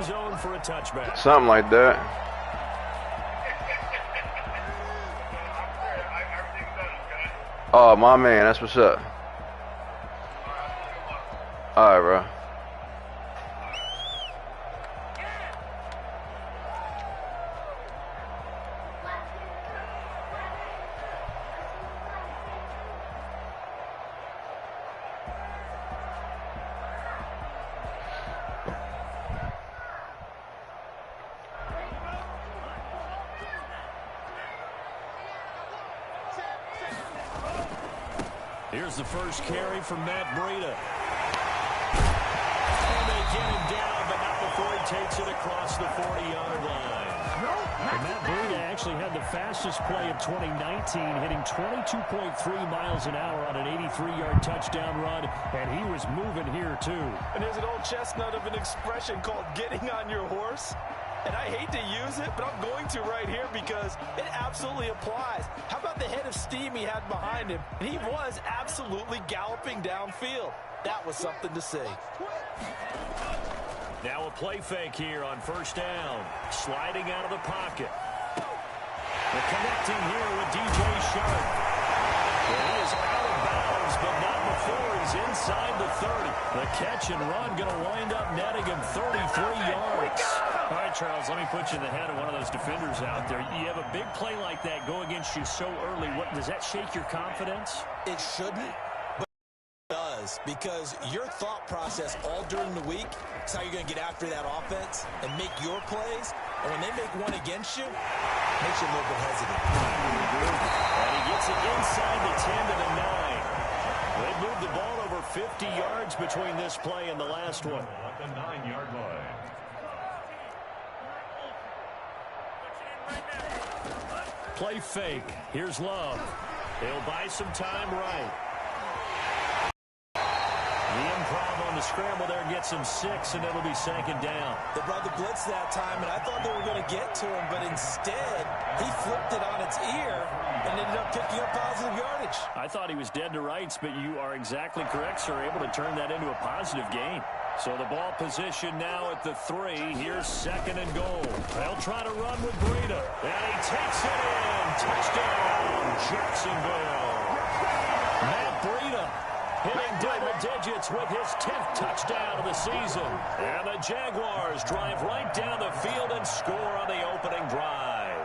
Zone for a touchback. Something like that. Oh, my man, that's what's up. All right, bro. Here's the first carry from Matt Breida. And they get him down, but not before he takes it across the 40-yard line. And Matt Breida actually had the fastest play of 2019, hitting 22.3 miles an hour on an 83-yard touchdown run, and he was moving here too. And there's an old chestnut of an expression called getting on your horse. And I hate to use it, but I'm going to right here because it absolutely applies. How about the head of steam he had behind him? And he was absolutely galloping downfield. That was something to see. Now a play fake here on first down. Sliding out of the pocket. They're connecting here with DJ Sharp. Well, he is out of bounds, but not before he's inside the 30. The catch and run going to wind up netting him 33 yards. All right, Charles, let me put you in the head of one of those defenders out there. You have a big play like that go against you so early. What, does that shake your confidence? It shouldn't, but it does, because your thought process all during the week is how you're going to get after that offense and make your plays. And when they make one against you, it makes you a little bit hesitant. And he gets it inside the 10 to the 9. They moved the ball over 50 yards between this play and the last one. At the 9-yard line. Play fake. Here's Love. He'll buy some time right. The improv on the scramble there gets him 6, and it'll be second down. They brought the blitz that time, and I thought they were going to get to him, but instead he flipped it on its ear and ended up picking up positive yardage. I thought he was dead to rights, but you are exactly correct, sir. Able to turn that into a positive gain. So the ball position now at the 3. Here's second and goal. They'll try to run with Breida. And he takes it in. Touchdown, Jacksonville. Matt Breida hitting double digits with his 10th touchdown of the season. And the Jaguars drive right down the field and score on the opening drive.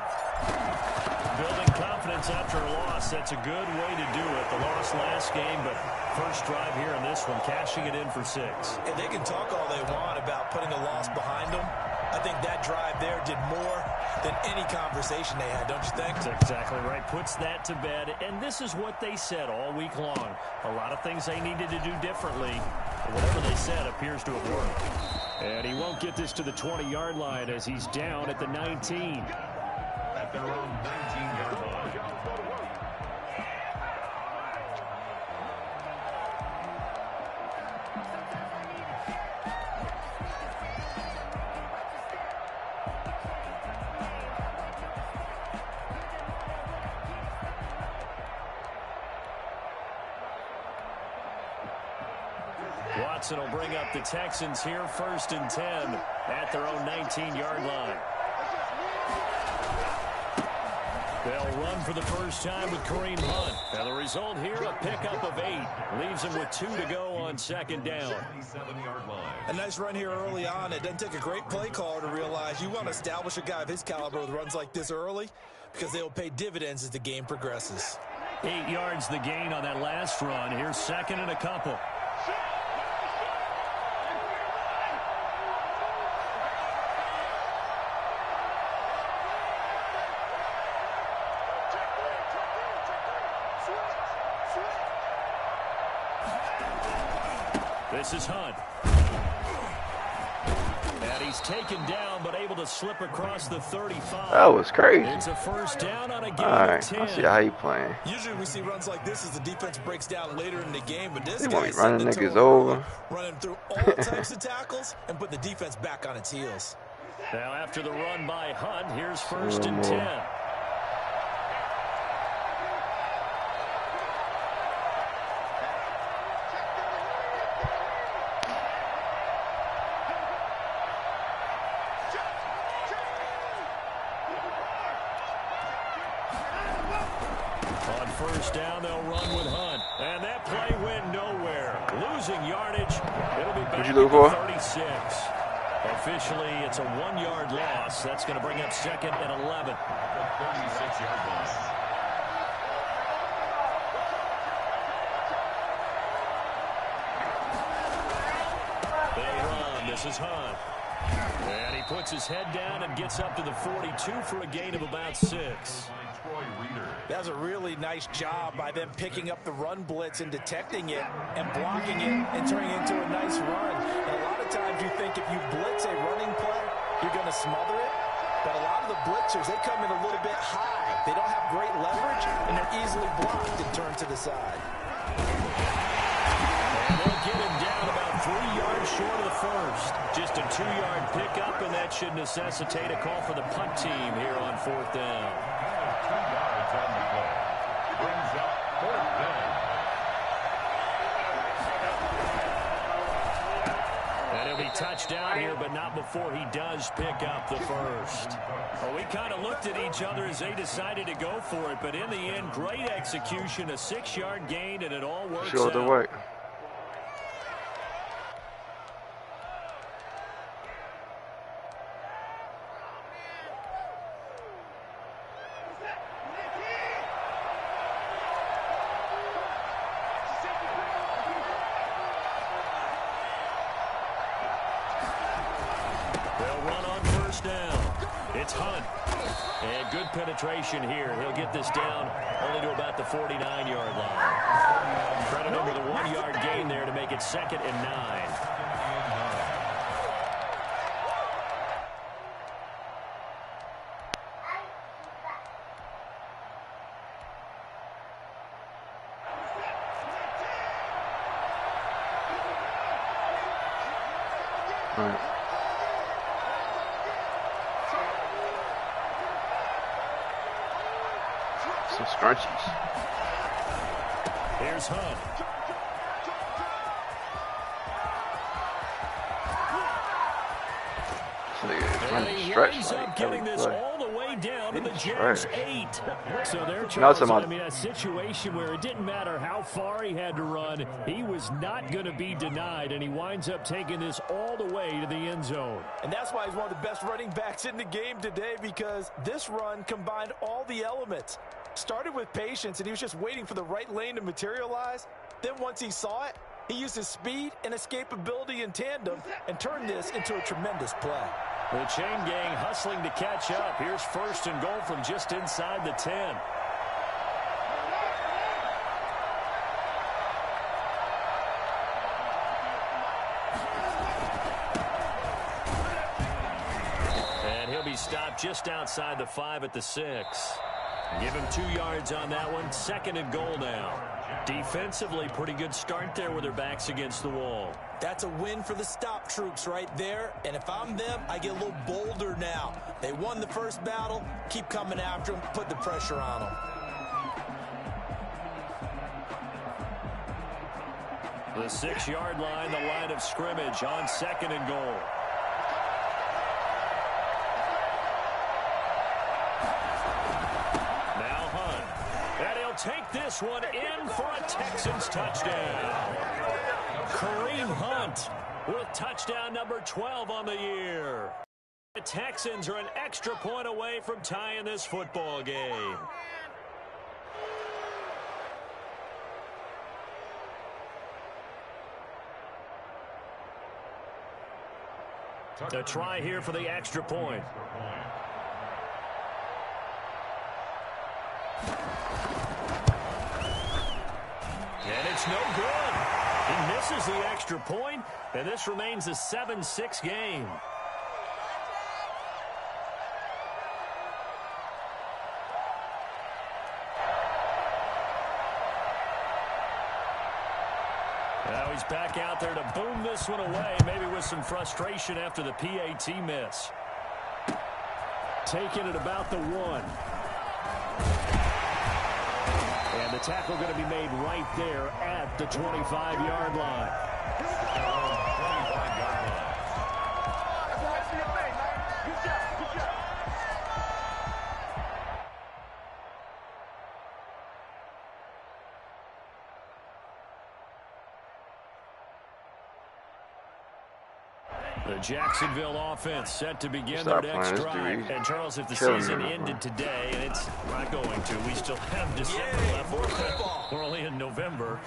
Building confidence after a loss, that's a good way to do it. The loss last game, but first drive here in this one, cashing it in for 6. And they can talk all they want about putting a loss behind them. I think that drive there did more than any conversation they had, don't you think? That's exactly right. Puts that to bed. And this is what they said all week long. A lot of things they needed to do differently. But whatever they said appears to have worked. And he won't get this to the 20-yard line as he's down at the 19. At their own 19-yard line. Watson will bring up the Texans here first and 10 at their own 19-yard line. They'll run for the first time with Kareem Hunt. And the result here, a pickup of 8. Leaves him with 2 to go on second down. 27-yard line. A nice run here early on. It doesn't take a great play caller to realize you want to establish a guy of his caliber with runs like this early because they will pay dividends as the game progresses. 8 yards the gain on that last run. Here's second and a couple. This is Hunt. And he's taken down, but able to slip across the 35. That was crazy. It's a first down on a gain All right, of 10. I see how you playing. Usually we see runs like this as the defense breaks down later in the game, but this They guy want me running sent it to niggas him over. running through all types of tackles and put the defense back on its heels. Now after the run by Hunt, here's first and 10. first down, they'll run with Hunt. And that play went nowhere. Losing yardage. It'll be back at the 36. Officially, it's a 1-yard loss. That's going to bring up 2nd and 11. 36-yard loss. They run. This is Hunt. And he puts his head down and gets up to the 42 for a gain of about 6. That's a really nice job by them picking up the run blitz and detecting it and blocking it and turning it into a nice run. And a lot of times you think if you blitz a running play, you're going to smother it. But a lot of the blitzers, they come in a little bit high. They don't have great leverage, and they're easily blocked and turned to the side. And they'll get him down about 3 yards short of the first. Just a 2-yard pickup, and that should necessitate a call for the punt team here on 4th down. 2 yards on the play. Brings up 4th down. And he'll be touched down here, but not before he does pick up the first. Well, we kind of looked at each other as they decided to go for it, but in the end, great execution, a 6-yard gain, and it all works out. The way. It's Hunt. And good penetration here. He'll get this down only to about the 49-yard line. Credit him with a 1-yard gain there to make it 2nd and 9. All right. Some scrunchies. Here's Hunt. And he winds up getting this all the way down to the Jets 8. So they're trying a situation where it didn't matter how far he had to run. He was not going to be denied, and he winds up taking this all the way to the end zone. And that's why he's one of the best running backs in the game today, because this run combined all the elements. Started with patience, and he was just waiting for the right lane to materialize. Then once he saw it, he used his speed and escapability in tandem and turned this into a tremendous play. The chain gang hustling to catch up. Here's 1st and goal from just inside the 10. And he'll be stopped just outside the 5 at the 6. Give him 2 yards on that one. 2nd and goal now. Defensively, pretty good start there with their backs against the wall. That's a win for the stop troops right there. And if I'm them, I get a little bolder now. They won the first battle. Keep coming after them. Put the pressure on them. The 6-yard line, the line of scrimmage on 2nd and goal. Take this one in for a Texans touchdown. Kareem Hunt with touchdown number 12 on the year. The Texans are an extra point away from tying this football game. A try here for the extra point. And it's no good. He misses the extra point, and this remains a 7-6 game. Now he's back out there to boom this one away, maybe with some frustration after the PAT miss. Taking it about the 1. And the tackle going to be made right there at the 25-yard line. The Jacksonville offense set to begin Stop their next playing this drive. dude. And Charles, if the Killing season me, ended today, and it's not going to, we still have December left. We're only in November,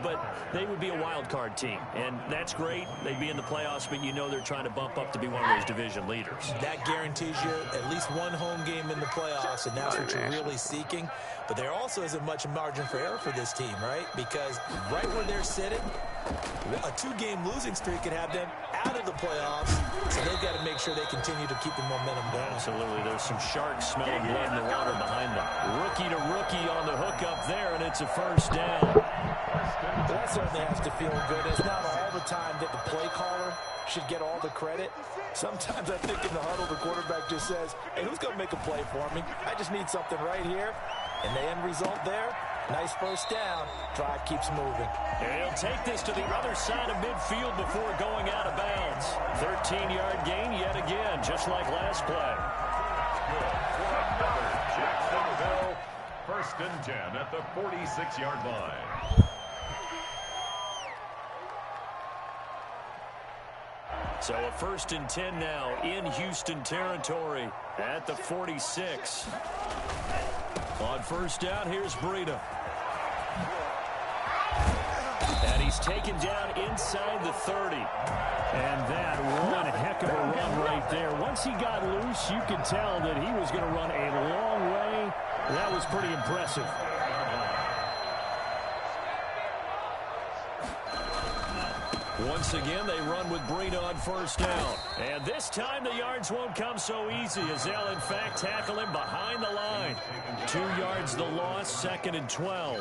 but they would be a wild card team, and that's great. They'd be in the playoffs, but you know they're trying to bump up to be one of those division leaders. That guarantees you at least one home game in the playoffs, and that's what you're really seeking. But there also isn't much margin for error for this team, right? Because right where they're sitting, a 2-game losing streak could have them out of the playoffs, so they've got to make sure they continue to keep the momentum going. Absolutely. There's some sharks smelling blood in the water behind them. Rookie to rookie on the hook up there, and it's a first down. But that certainly has to feel good. It's not all the time that the play caller should get all the credit. Sometimes I think in the huddle, the quarterback just says, hey, who's going to make a play for me? I just need something right here. And the end result there, nice first down. Drive keeps moving. And he'll take this to the other side of midfield before going out of bounds. 13-yard gain yet again, just like last play. Jacksonville, 1st and 10 at the 46-yard line. So a 1st and 10 now in Houston territory at the 46. On first down, here's Breida. And he's taken down inside the 30. And that one heck of a run right there. Once he got loose, you could tell that he was going to run a long way. That was pretty impressive. Once again, they run with Breida on first down. And this time the yards won't come so easy as they'll, in fact, tackle him behind the line. 2 yards the loss, 2nd and 12.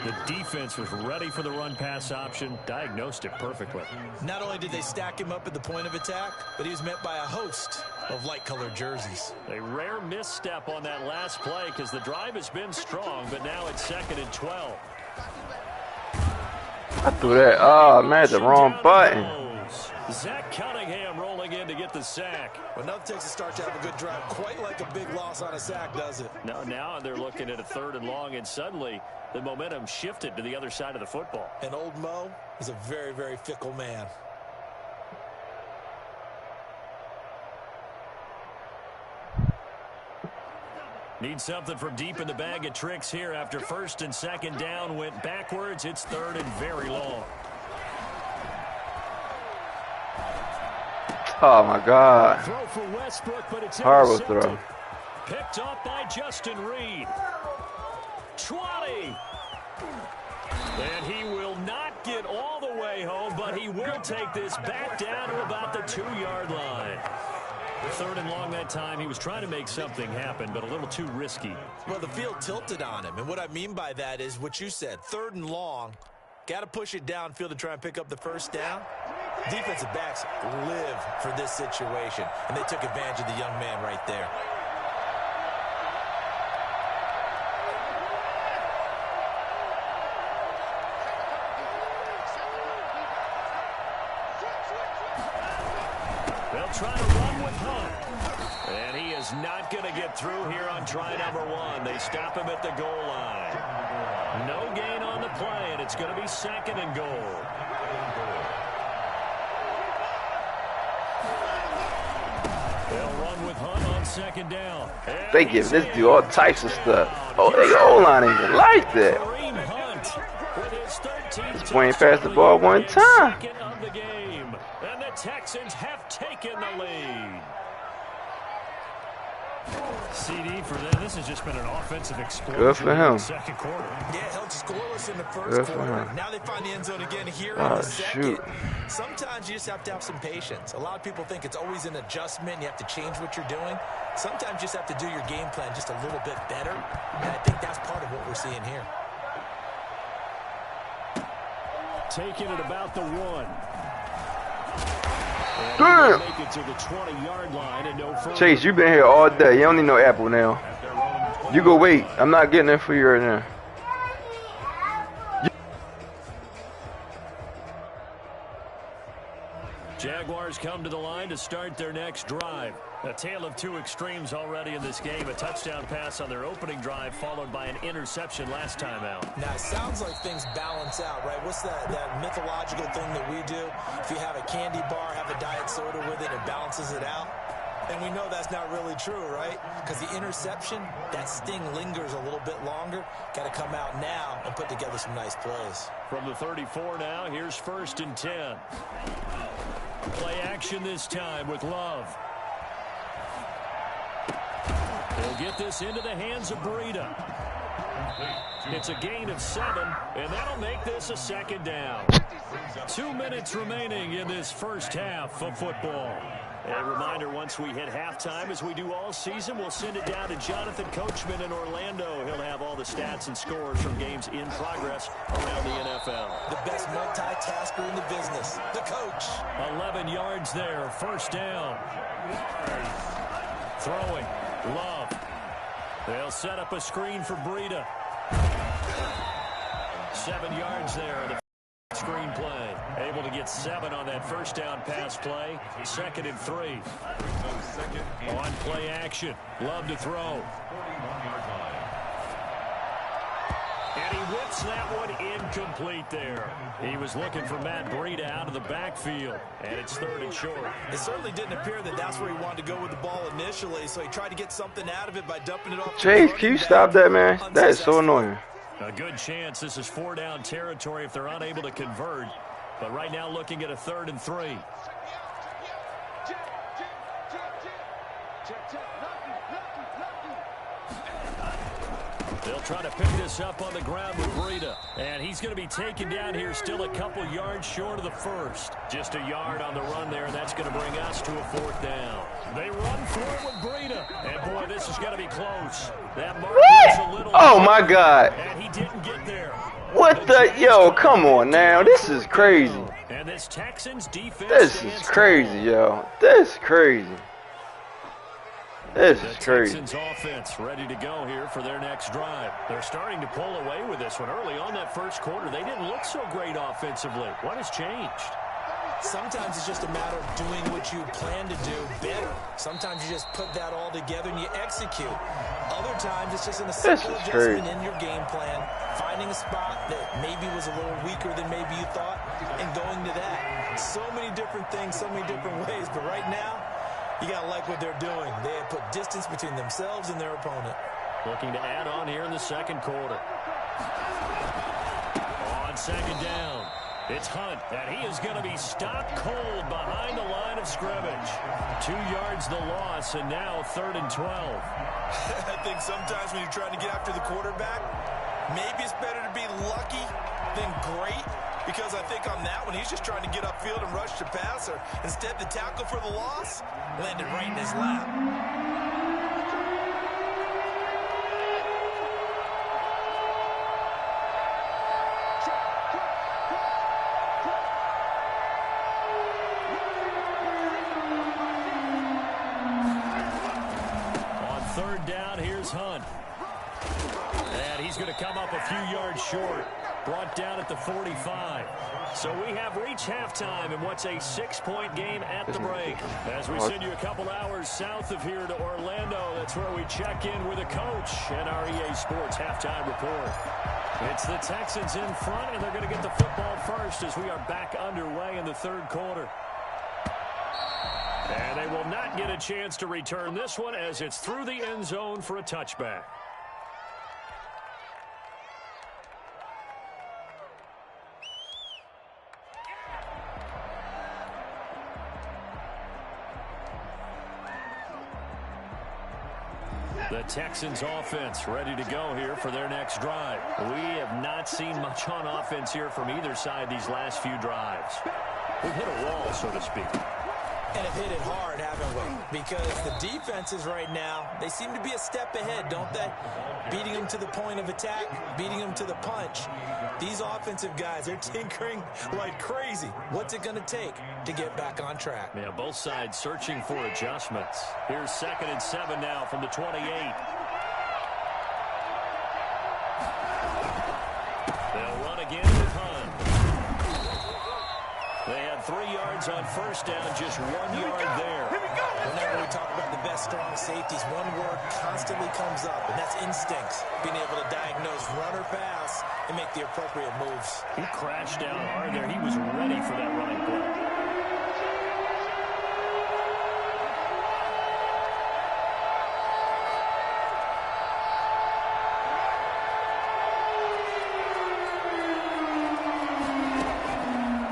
The defense was ready for the run-pass option, diagnosed it perfectly. Not only did they stack him up at the point of attack, but he was met by a host of light-colored jerseys. A rare misstep on that last play because the drive has been strong, but now it's 2nd and 12. I threw that. Oh, man, the wrong button. Zach Cunningham rolling in to get the sack. Well, nothing takes a start to have a good drive quite like a big loss on a sack, does it? Now they're looking at a 3rd and long, and suddenly the momentum shifted to the other side of the football. And old Mo is a very, very fickle man. Need something from deep in the bag of tricks here after 1st and 2nd down went backwards. It's 3rd and very long. Oh, my God. Throw for Westbrook, but it's horrible throw. Picked up by Justin Reed. 20. And he will not get all the way home, but he will take this back down to about the 2-yard line. 3rd and long that time. He was trying to make something happen, but a little too risky. Well, the field tilted on him, and what I mean by that is what you said. 3rd and long, got to push it downfield to try and pick up the first down. Defensive backs live for this situation, and they took advantage of the young man right there. They'll try to run with Hunt. And he is not going to get through here on try number 1. They stop him at the goal line. No gain on the play, and it's going to be 2nd and goal. They'll run with Hunt on 2nd down. And They give this dude all types of stuff. Oh, they O-line ain't even like that. Kareem Hunt with his 13th Just went past the ball one time. second of the game. And the Texans have taken the lead. CD for them. This has just been an offensive explosion. Good for him. In the 2nd quarter. Yeah, held scoreless in the first Good for quarter. him. Now they find the end zone again here in Oh, the 2nd. shoot. Sometimes you just have to have some patience. A lot of people think it's always an adjustment. You have to change what you're doing. Sometimes you just have to do your game plan just a little bit better. And I think that's part of what we're seeing here. Taking it about the 1. Damn. Make it to the 20-yard line and no further. Chase, you been here all day. You don't need no apple now. You go wait. I'm not getting it for you right now. Jaguars Steelers come to the line to start their next drive. A tale of two extremes already in this game. A touchdown pass on their opening drive, followed by an interception last time out. Now, it sounds like things balance out, right? What's that mythological thing that we do? If you have a candy bar, have a diet soda with it, it balances it out. And we know that's not really true, right? Because the interception, that sting lingers a little bit longer. Got to come out now and put together some nice plays. From the 34 now, here's 1st and 10. Play action this time with Love. They'll get this into the hands of Breida. It's a gain of 7, and that'll make this a 2nd down. 2 minutes remaining in this first half of football. A reminder, once we hit halftime, as we do all season, we'll send it down to Jonathan Coachman in Orlando. He'll have all the stats and scores from games in progress around the NFL. The best multitasker in the business, the coach. 11 yards there, 1st down. Throwing, Love. They'll set up a screen for Breida. 7 yards there on the screen play. Able to get 7 on that 1st down pass play. 2nd and 3. On play action. Love to throw. And he whips that one incomplete there. He was looking for Matt Breida out of the backfield. And it's 3rd and short. It certainly didn't appear that that's where he wanted to go with the ball initially, so he tried to get something out of it by dumping it off. Chase, can you stop that, man? That is so annoying. A good chance this is 4 down territory if they're unable to convert. But right now looking at a 3rd and 3. They'll try to pick this up on the ground with Breida. And he's going to be taken down here still a couple yards short of the 1st. Just a yard on the run there, and that's going to bring us to a 4th down. They run for it with Breida. And, boy, this is going to be close. That mark is a little... Oh, my God. And he didn't get there. What the... Yo, come on now. This is crazy. And this Texans defense... This is crazy, yo. This is crazy. This is crazy. The Texans offense ready to go here for their next drive. They're starting to pull away with this one. Early on that 1st quarter, they didn't look so great offensively. What has changed? Sometimes it's just a matter of doing what you plan to do better. Sometimes you just put that all together and you execute. Other times it's just a simple adjustment in your game plan, finding a spot that maybe was a little weaker than maybe you thought, and going to that. So many different things, so many different ways, but right now, you got to like what they're doing. They have put distance between themselves and their opponent. Looking to add on here in the 2nd quarter. On 2nd down, it's Hunt, and he is going to be stopped cold behind the line of scrimmage. 2 yards the loss, and now 3rd and 12. I think sometimes when you're trying to get after the quarterback, maybe it's better to be lucky than great. Because I think on that one, he's just trying to get upfield and rush the passer. Instead, the tackle for the loss landed right in his lap. On 3rd down, here's Hunt. And he's going to come up a few yards short. Brought down at the 45. So we have reached halftime in what's a 6-point game at the break. As we send you a couple hours south of here to Orlando, that's where we check in with a coach and our EA Sports halftime report. It's the Texans in front, and they're going to get the football first as we are back underway in the 3rd quarter. And they will not get a chance to return this one as it's through the end zone for a touchback. The Texans offense ready to go here for their next drive. We have not seen much on offense here from either side these last few drives. We've hit a wall, so to speak. And have hit it hard, haven't we? Because the defenses right now, they seem to be a step ahead, don't they? Beating them to the point of attack, beating them to the punch. These offensive guys, they're tinkering like crazy. What's it going to take to get back on track? Yeah, both sides searching for adjustments. Here's 2nd and 7 now from the 28. They'll run again with Hunt. They had 3 yards yards on first down, just 1 yard there. Whenever we talk about the best strong safeties, one word constantly comes up, and that's instincts. Being able to diagnose run or pass and make the appropriate moves. He crashed down hard there. He was ready for that running play.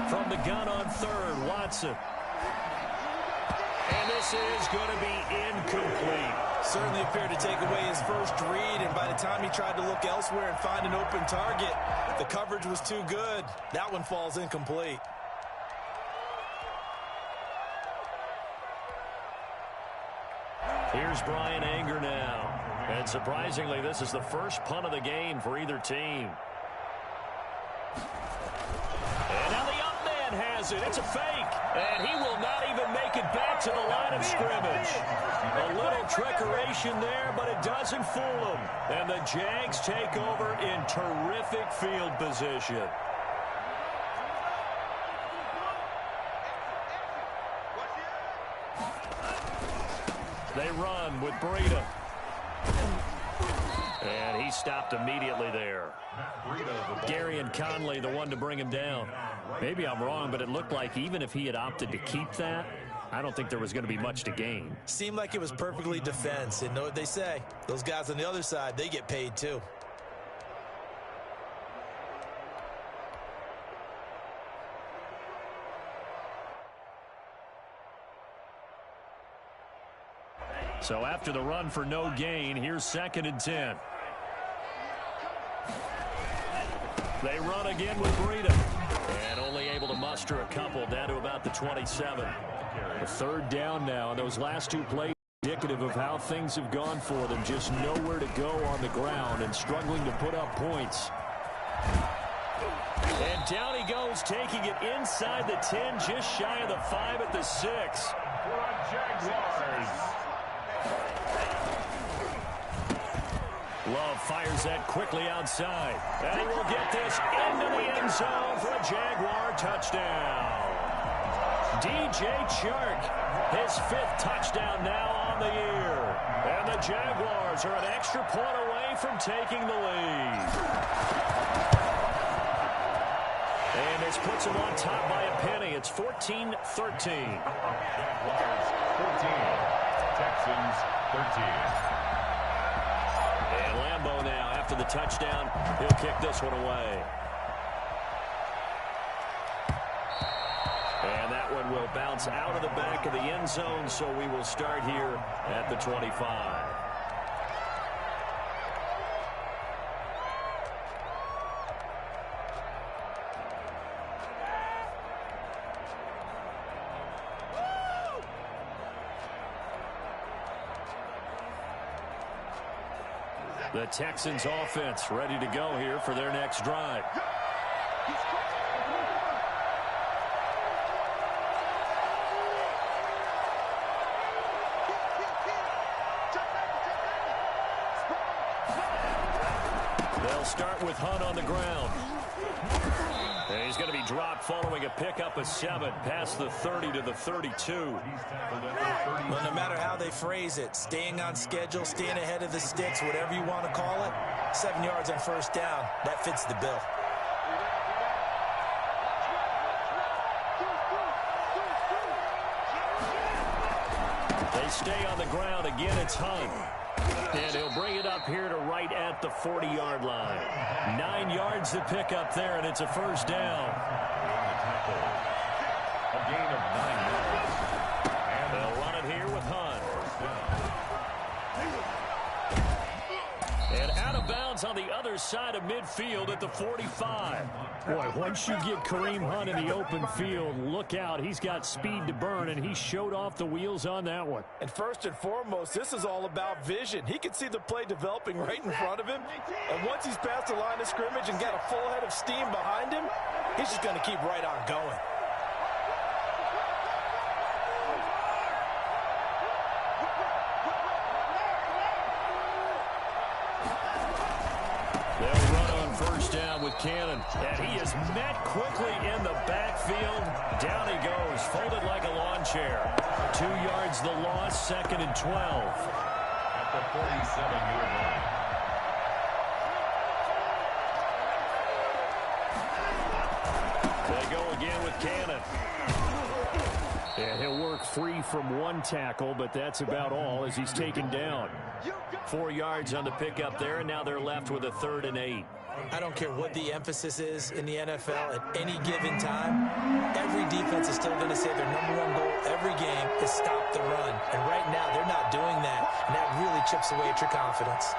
From the gun on third, Watson. And this is going to be incomplete. Certainly appeared to take away his first read, and by the time he tried to look elsewhere and find an open target, the coverage was too good. That one falls incomplete. Here's Bryan Anger now. And surprisingly, this is the first punt of the game for either team. And now the up man has it. It's a fake. And he will not even make it back to the line of scrimmage. A little trickeration there, but it doesn't fool him. And the Jags take over in terrific field position. They run with Breida. And he stopped immediately there. Gary and Conley, the one to bring him down. Maybe I'm wrong, but it looked like even if he had opted to keep that, I don't think there was going to be much to gain. Seemed like it was perfectly defense, and know what they say. Those guys on the other side, they get paid too. So after the run for no gain, here's 2nd and 10. They run again with Breida. And only able to muster a couple down to about the 27. A 3rd down now, and those last 2 plays indicative of how things have gone for them. Just nowhere to go on the ground and struggling to put up points. And down he goes, taking it inside the 10, just shy of the 5 at the 6. Jaguars. Love fires that quickly outside. And he will get this into the end zone for a Jaguar touchdown. DJ Chark, his 5th touchdown now on the year. And the Jaguars are an extra point away from taking the lead. And this puts them on top by a penny. It's 14-13. Jaguars 14, Texans 13. And Lambeau now, after the touchdown, he'll kick this one away. And that one will bounce out of the back of the end zone, so we will start here at the 25. The Texans offense ready to go here for their next drive. They'll start with Hunt on the ground. And he's going to be dropped following a pickup of 7 past the 30 to the 32. Well, no matter how they phrase it, staying on schedule, staying ahead of the sticks, whatever you want to call it, 7 yards on first down, that fits the bill. They stay on the ground. Again, it's Hunt. And he'll bring it up here to right at the 40-yard line. 9 yards to pick up there, and it's a first down. A gain of 9 yards. And they'll run it here with Hunt. And out of bounds on the other side of midfield at the 45. Boy, once you get Kareem Hunt in the open field, look out. He's got speed to burn, and he showed off the wheels on that one. And first and foremost, this is all about vision. He can see the play developing right in front of him. And once he's past the line of scrimmage and got a full head of steam behind him, he's just going to keep right on going. with Cannon. And he is met quickly in the backfield. Down he goes, folded like a lawn chair. 2 yards the loss, 2nd and 12. At the 47-yard line. They go again with Cannon. And he'll work free from 1 tackle, but that's about all as he's taken down. 4 yards on the pickup there, and now they're left with a 3rd and 8. I don't care what the emphasis is in the NFL at any given time. Every defense is still going to say their #1 goal every game is stop the run. And right now, they're not doing that, and that really chips away at your confidence.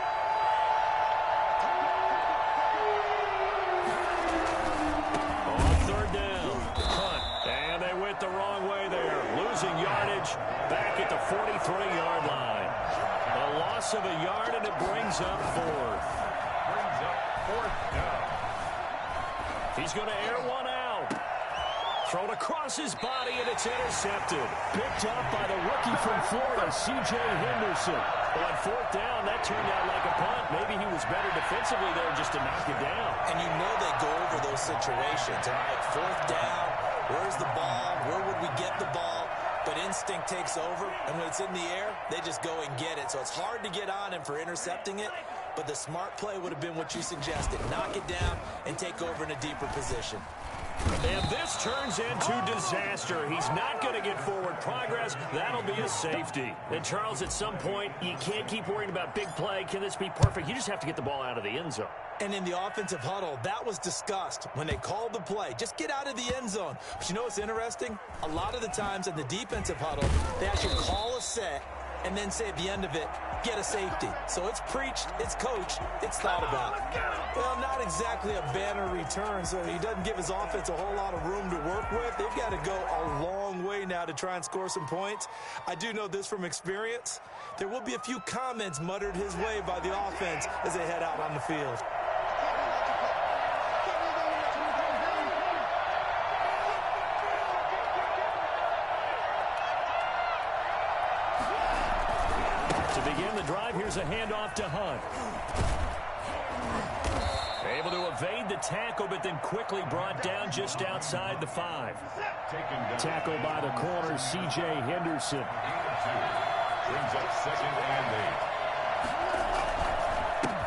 The wrong way there, losing yardage back at the 43-yard line. A loss of a yard, and it brings up 4th. Brings up 4th down. He's going to air one out. Thrown across his body, and it's intercepted. Picked up by the rookie from Florida, C.J. Henderson. On 4th down, that turned out like a punt. Maybe he was better defensively there just to knock it down. And you know they go over those situations. All right, 4th down. Where's the ball? Where would we get the ball? But instinct takes over, and when it's in the air, they just go and get it. So it's hard to get on him for intercepting it, but the smart play would have been what you suggested. Knock it down and take over in a deeper position. And this turns into disaster. He's not going to get forward progress. That'll be a safety. And, Charles, at some point, you can't keep worrying about big play. Can this be perfect? You just have to get the ball out of the end zone. And in the offensive huddle, that was discussed when they called the play. Just get out of the end zone. But you know what's interesting? A lot of the times in the defensive huddle, they actually call a set and then say at the end of it, get a safety. So it's preached, it's coached, it's thought about. Well, not exactly a banner return, so he doesn't give his offense a whole lot of room to work with. They've got to go a long way now to try and score some points. I do know this from experience. There will be a few comments muttered his way by the offense as they head out on the field. To begin the drive, here's a handoff to Hunt. Able to evade the tackle, but then quickly brought down just outside the 5. Tackle by the corner, C.J. Henderson. Brings up 2nd and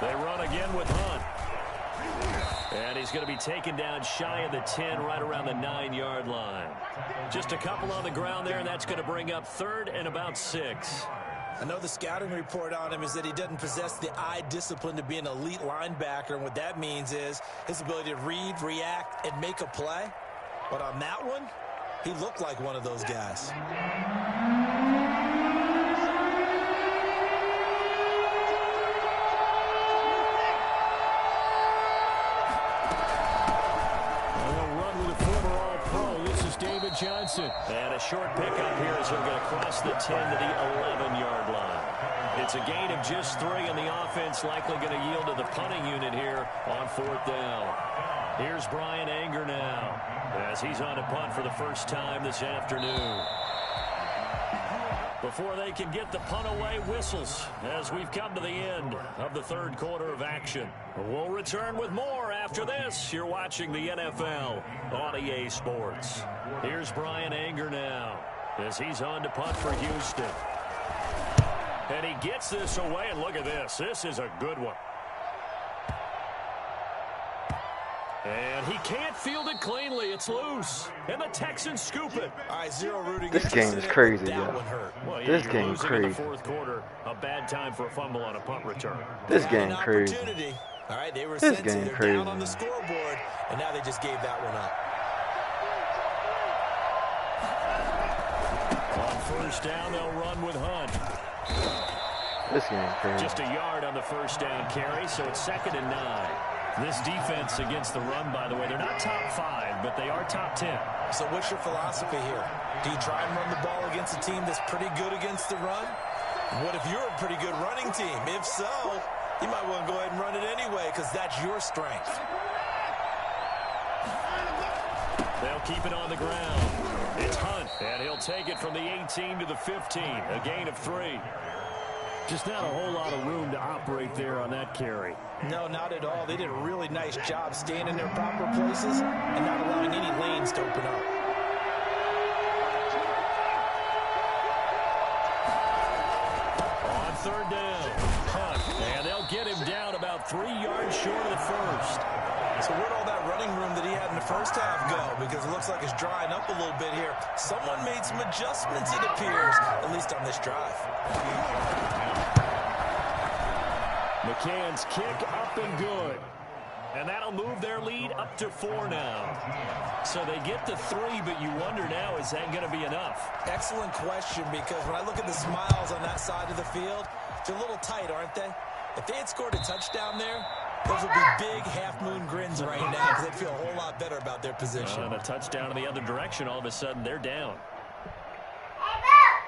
8. They run again with Hunt. And he's going to be taken down shy of the 10, right around the 9-yard line. Just a couple on the ground there, and that's going to bring up 3rd and about 6. I know the scouting report on him is that he doesn't possess the eye discipline to be an elite linebacker, and what that means is his ability to read, react, and make a play. But on that one, he looked like one of those guys. Johnson. And a short pickup here as he'll get across the 10 to the 11-yard line. It's a gain of just 3, and the offense likely going to yield to the punting unit here on 4th down. Here's Bryan Anger now as he's on to punt for the first time this afternoon. Before they can get the punt away, whistles as we've come to the end of the 3rd quarter of action. We'll return with more after this. You're watching the NFL on EA Sports. Here's Bryan Anger now as he's on to punt for Houston. And he gets this away, and look at this. This is a good one. And he can't field it cleanly. It's loose. And the Texans scoop it. All right, zero rooting. This game is crazy, that yo. one hurt. Well, This game losing crazy. in the 4th quarter, a bad time for a fumble on a punt return. This Had game an crazy. opportunity. All right, they were This sent game They're crazy, down on the man. scoreboard, and now they just gave that one up. On 1st down, they'll run with Hunt. This game crazy. Just a yard on the 1st down carry, so it's 2nd and 9. This defense against the run, by the way, they're not top 5, but they are top 10. So what's your philosophy here? Do you try and run the ball against a team that's pretty good against the run? What if you're a pretty good running team? If so, you might want to go ahead and run it anyway because that's your strength. They'll keep it on the ground. It's Hunt, and he'll take it from the 18 to the 15, a gain of 3. Just not a whole lot of room to operate there on that carry. No, not at all. They did a really nice job staying in their proper places and not allowing any lanes to open up. On third down, punt, and they'll get him down about 3 yards short of the first. So where'd all that running room that he had in the first half go? Because it looks like it's drying up a little bit here. Someone made some adjustments, it appears, at least on this drive. McCann's kick up and good. And that'll move their lead up to 4 now. So they get to 3, but you wonder now, is that going to be enough? Excellent question, because when I look at the smiles on that side of the field, they're a little tight, aren't they? If they had scored a touchdown there, those would be big half-moon grins right now because they'd feel a whole lot better about their position. And a touchdown in the other direction, all of a sudden they're down.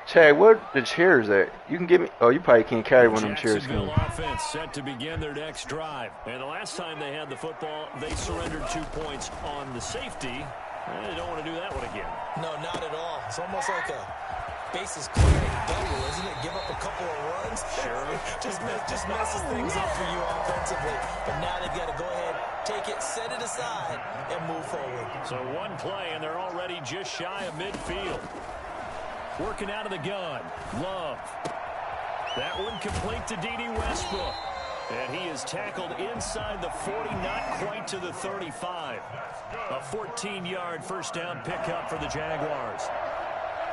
Chad, where the chairs at? You can give me. Oh, you probably can't carry one of them chairs. Jacksonville offense set to begin their next drive. And the last time they had the football, they surrendered 2 points on the safety. They don't want to do that one again. No, not at all. It's almost like a bases clearing double, isn't it? Give up a couple of runs. Sure. just messes things up for you offensively. But now they've got to go ahead, take it, set it aside, and move forward. So one play, and they're already just shy of midfield. Working out of the gun. Love. That one complete to D.D. Westbrook. And he is tackled inside the 40, not quite to the 35. A 14-yard first down pickup for the Jaguars.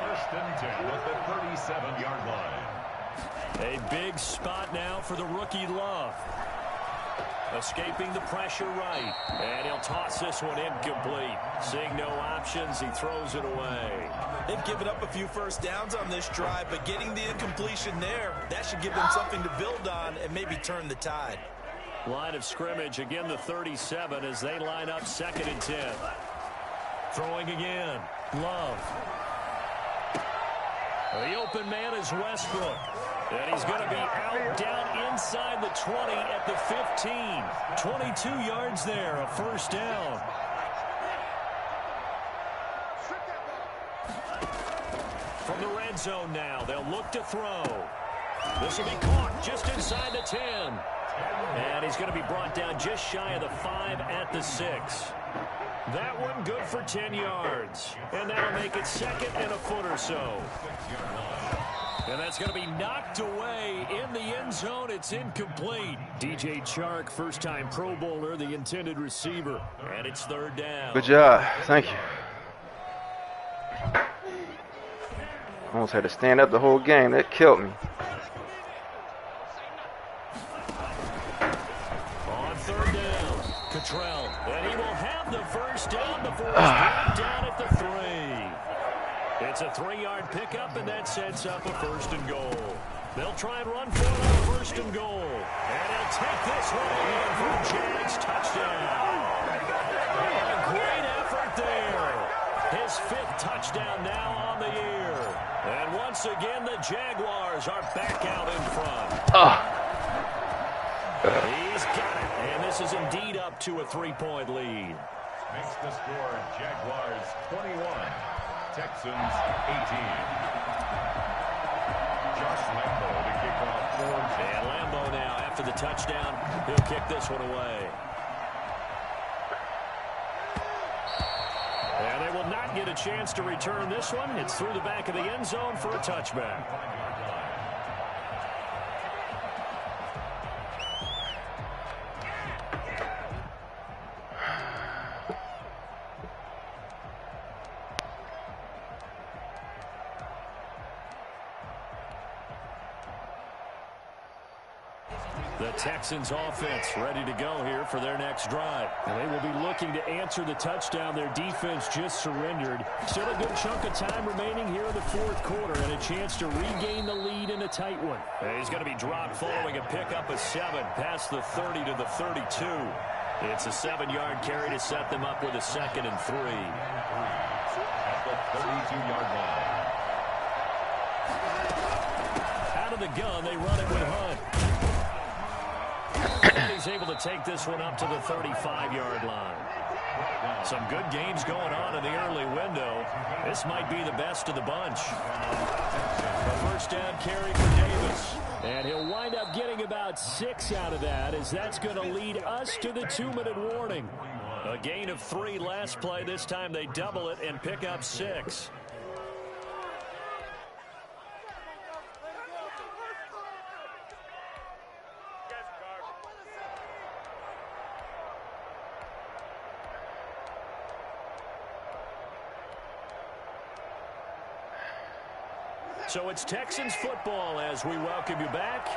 First and 10 at the 37-yard line. A big spot now for the rookie Love. Escaping the pressure right. And he'll toss this one incomplete. Seeing no options, he throws it away. They've given up a few first downs on this drive, but getting the incompletion there, that should give them something to build on and maybe turn the tide. Line of scrimmage, again the 37 as they line up 2nd and 10. Throwing again. Love. The open man is Westbrook. And he's going to be out down inside the 20 at the 15. 22 yards there, a first down. From the red zone now, they'll look to throw. This will be caught just inside the 10. And he's going to be brought down just shy of the 5 at the 6. That one good for 10 yards. And that'll make it 2nd and a foot or so. And that's going to be knocked away in the end zone. It's incomplete. DJ Chark, first-time Pro Bowler, the intended receiver. And it's 3rd down. Good job. Thank you. Almost had to stand up the whole game. That killed me. On 3rd down, Cottrell. And he will have the first down before he's brought down at the 3. It's a 3-yard pickup, and that sets up a 1st and goal. They'll try and run for it on 1st and goal. And he'll take this one in for a Jags touchdown. A great effort there. His 5th touchdown now on the year. And once again, the Jaguars are back out in front. He's got it, and this is indeed up to a 3-point lead. Makes the score Jaguars 21. Texans 18. Josh Lambo to kick off 4. And Lambo now, after the touchdown, he'll kick this one away. And they will not get a chance to return this one. It's through the back of the end zone for a touchback. The Texans offense ready to go here for their next drive. And they will be looking to answer the touchdown their defense just surrendered. Still a good chunk of time remaining here in the 4th quarter and a chance to regain the lead in a tight one. And he's going to be dropped following a pickup of 7 past the 30 to the 32. It's a 7-yard carry to set them up with a 2nd and 3. At the 32-yard line. Out of the gun, they run it with Hunt. He's able to take this one up to the 35-yard line. Some good games going on in the early window. This might be the best of the bunch. A first down carry for Davis. And he'll getting about 6 out of that, as that's going to lead us to the 2-minute warning. A gain of 3 last play. This time they double it and pick up 6. So it's Texans football as we welcome you back.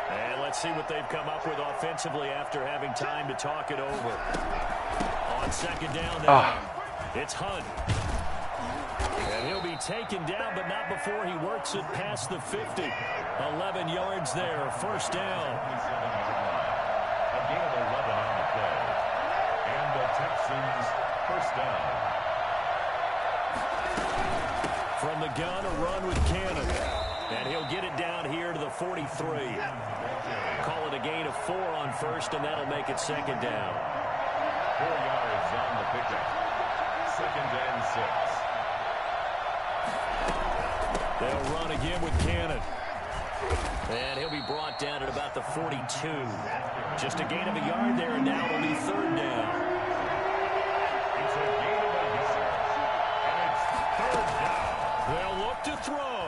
And let's see what they've come up with offensively after having time to talk it over. On second down now, it's Hunt. And he'll be taken down, but not before he works it past the 50. 11 yards there, first down. A gain of 11 on the play. And the Texans first down. From the gun, a run with Cannon. And he'll get it down here to the 43. Call it a gain of 4 on first, and that'll make it second down. 4 yards on the pickup. Second and 6. They'll run again with Cannon. And he'll be brought down at about the 42. Just a gain of a yard there, and now it'll be third down. It's a gain of a yard. And it's third down. They'll look to throw.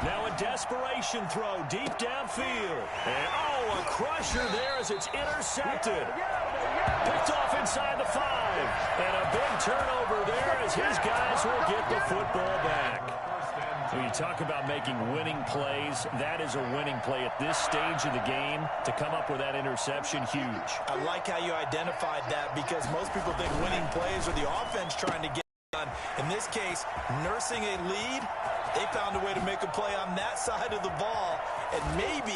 Now a desperation throw deep downfield. And a crusher there as it's intercepted. Picked off inside the 5. And a big turnover there as his guys will get the football back. When you talk about making winning plays, that is a winning play at this stage of the game. To come up with that interception, huge. I like how you identified that, because most people think winning plays are the offense trying to get done. In this case, nursing a lead, they found a way to make a play on that side of the ball and maybe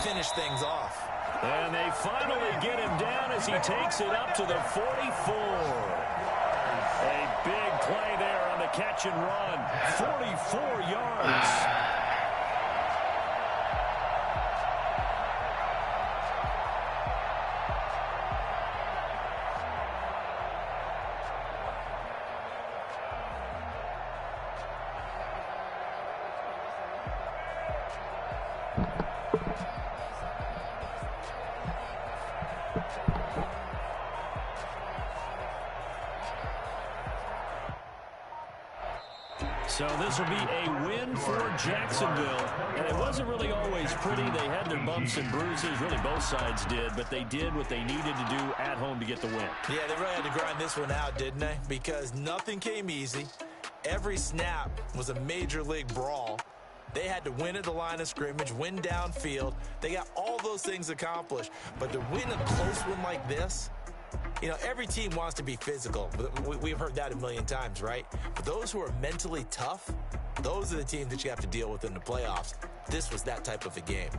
finish things off. And they finally get him down as he takes it up to the 44. A big play there on the catch and run. 44 yards. So this will be a win for Jacksonville. And it wasn't really always pretty. They had their bumps and bruises. Really, both sides did. But they did what they needed to do at home to get the win. Yeah, they really had to grind this one out, didn't they? Because nothing came easy. Every snap was a major league brawl. They had to win at the line of scrimmage, win downfield. They got all those things accomplished. But to win a close one like this, you know, every team wants to be physical. We've heard that a million times, right? But those who are mentally tough, those are the teams that you have to deal with in the playoffs. This was that type of a game.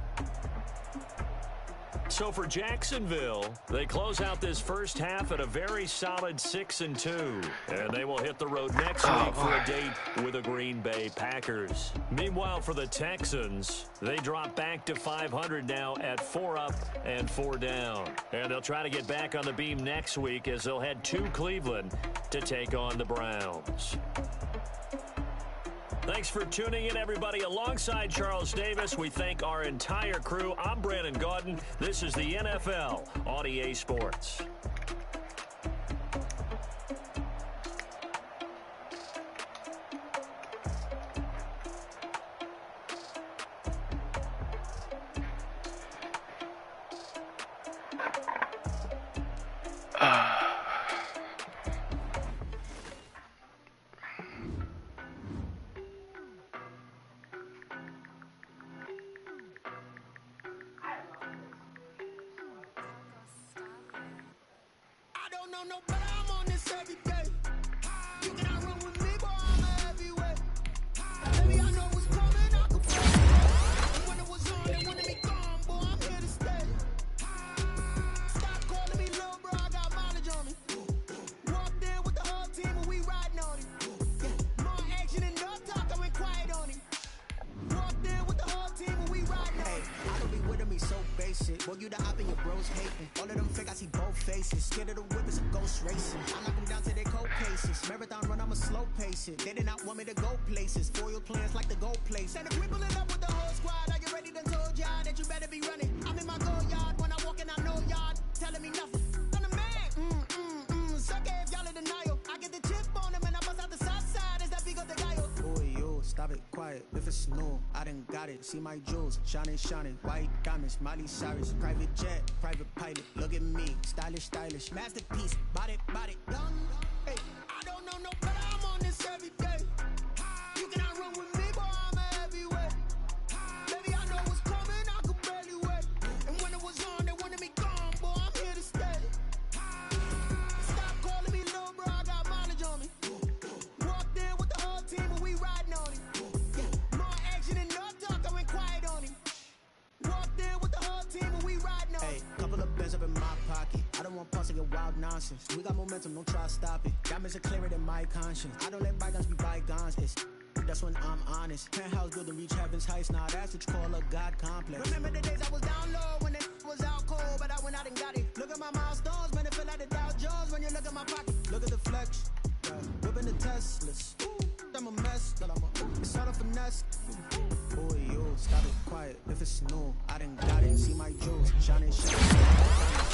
So for Jacksonville, they close out this first half at a very solid 6-2. And they will hit the road next week for a date with the Green Bay Packers. Meanwhile, for the Texans, they drop back to 500 now at 4 up and 4 down. And they'll try to get back on the beam next week as they'll head to Cleveland to take on the Browns. Thanks for tuning in, everybody. Alongside Charles Davis, we thank our entire crew. I'm Brandon Gaudin. This is the NFL on EA Sports. No, but I'm on this every day. You cannot run with me, boy, I'm a heavyweight. Baby, I know what's coming, I can feel it. When it was on, they wanted me gone, boy, I'm here to stay. Stop calling me little bro, I got mileage on me. Walked in with the whole team and we riding on it. Yeah, more action and no talk, I went quiet on it. Walked in with the whole team and we riding on it. I don't be with me so basic. Boy, you the op and your bros hating. All of them fake, I see both faces. Scared of the whip, it's a ghost racing. I knock them down to their cold cases. Marathon run, I'm a slow pace it. They did not want me to go places. Foil plans like the gold place. And if we pulling up with the whole squad, I get ready to it's new, I done got it. See my jewels, shining, shining. White diamonds, Miley Cyrus. Private jet, private pilot. Look at me, stylish, stylish. Masterpiece, body, body. Hey, I don't know no better. I'm on this every day. You cannot run with me, boy. I'm a heavyweight. Baby, I know what's coming. I could barely wait. And when it was on, they wanted me gone, boy. I'm here to stay. Stop calling me little bro. I got mileage on me. Walked in with the whole team and we riding on him. Yeah, more action and no talk. I went quiet on him. Walked in with the whole team and we riding on him. Hey, couple of bins up in my pocket. I don't want pulse of your wild nonsense. We got momentum, don't try to stop it. Diamonds are clearer than my conscience. I don't let bygones be bygones. That's when I'm honest. Penthouse building reach heaven's heights. Now that's what you call a God complex. Remember the days I was down low when it was out cold, but I went out and got it. Look at my milestones, man, it feel like the Dow Jones when you look at my pocket. Look at the flex. Whipping the Teslas. I'm a mess. It's all a finesse. Boy, yo, stop it quiet. If it's new, I done got it. See my jewels, shining, shining.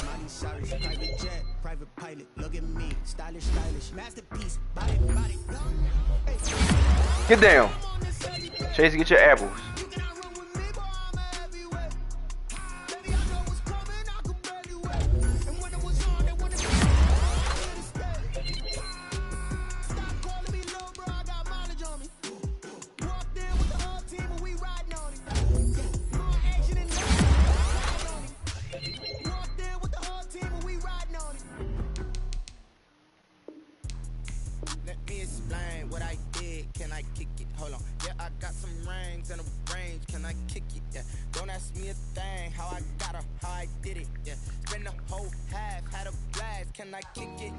Miley Cyrus, private jet, private pilot. Look at me, stylish, stylish. Masterpiece, body, body. Hey. Get down. Chase, get your apples. You cannot run with me, boy. I'm a heavyweight. Baby, I know what's coming. I could barely wait. And when it was on, they wanted me gone. I'm here to stay. Stop calling me little bro. I got mileage on me. Walked in with the whole team and we riding on him. More action and no talk. On him. Walked in with the whole team and we riding on him. Let me explain what I did. Can I kick it? Hold on. Yeah, I got some rings and a range. Can I kick it? Yeah. Don't ask me a thing. How I got her, how I did it. Yeah. Spend the whole half, had a blast. Can I kick it?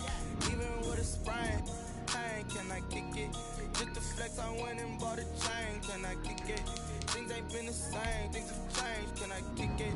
Even with a sprain. Pain, can I kick it? Just to flex, I went and bought a chain. Can I kick it? Things ain't been the same. Things have changed. Can I kick it?